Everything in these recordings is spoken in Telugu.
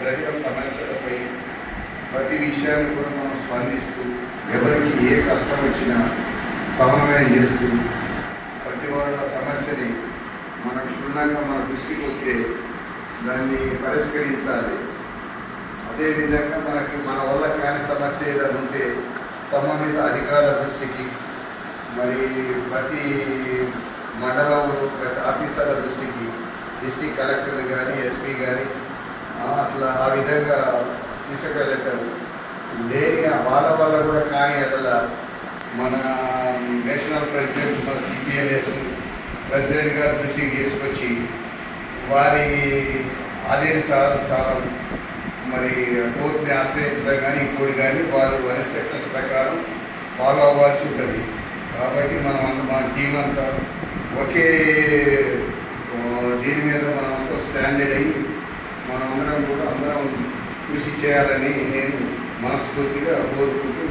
ప్రజల సమస్యలపై ప్రతి విషయాన్ని కూడా మనం స్పందిస్తూ ఎవరికి ఏ కష్టం వచ్చినా సమన్వయం చేస్తూ ప్రతి వాళ్ళ సమస్యని మనం క్షుణ్ణంగా మన దృష్టికి వస్తే దాన్ని పరిష్కరించాలి. అదేవిధంగా మన వల్ల కాని సమస్య ఏదైనా ఉంటే సంబంధిత అధికారుల దృష్టికి, మరి ప్రతి మండలంలో ప్రతి ఆఫీసర్ల దృష్టికి, డిస్ట్రిక్ట్ కలెక్టర్లు కానీ ఎస్పీ కానీ అట్లా ఆ విధంగా తీసుకెళ్ళటం లేని వాళ్ళ వల్ల కూడా కానీ అట్లా మన నేషనల్ ప్రెసిడెంట్ మన సిపిఎల్ఎస్ ప్రెసిడెంట్ గారి దృష్టికి తీసుకొచ్చి వారి ఆదేశానుసారం మరి కోర్టుని ఆశ్రయించడం కానీ ఇంకోటి కానీ వారు ఇన్స్ట్రక్షన్స్ ప్రకారం ఫాలో అవ్వాల్సి ఉంటుంది. కాబట్టి మన టీం అంతా ఒకే దీని మీద మనమంతా స్టాండర్డ్ అయ్యి అందరం కృషి చేయాలని నేను మనస్ఫూర్తిగా కోరుకుంటూ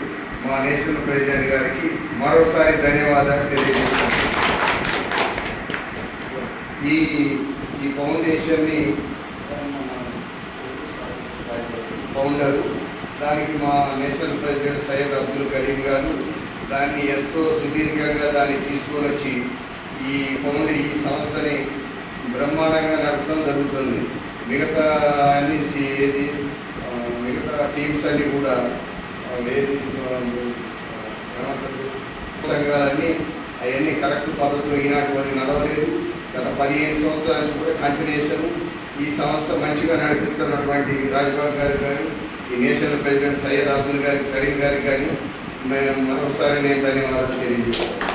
మా నేషనల్ ప్రెసిడెంట్ గారికి మరోసారి ధన్యవాదాలు తెలియజేస్తున్నాను. ఈ ఫౌండేషన్ని ఫౌండరు, దానికి మా నేషనల్ ప్రెసిడెంట్ సయ్యద్ అబ్దుల్ కరీం గారు దాన్ని ఎంతో సుదీర్ఘంగా దాన్ని తీసుకొని వచ్చి ఈ సంస్థని బ్రహ్మాండంగా నడపడం జరుగుతుంది. మిగతా టీమ్స్ అన్నీ కూడా సంఘాలన్నీ అవన్నీ కరెక్ట్ పద్ధతిలో ఈనాటి వాటి నడవలేదు. గత 15 సంవత్సరాల నుంచి కూడా కంటిన్యూషన్ ఈ సంస్థ మంచిగా నడిపిస్తున్నటువంటి రాజ్బాబు గారికి కానీ, ఈ నేషనల్ ప్రెసిడెంట్ సయ్యద్ అబ్దుల్ కరీం గారికి కానీ మరోసారి నేను ధన్యవాదాలు తెలియజేస్తాను.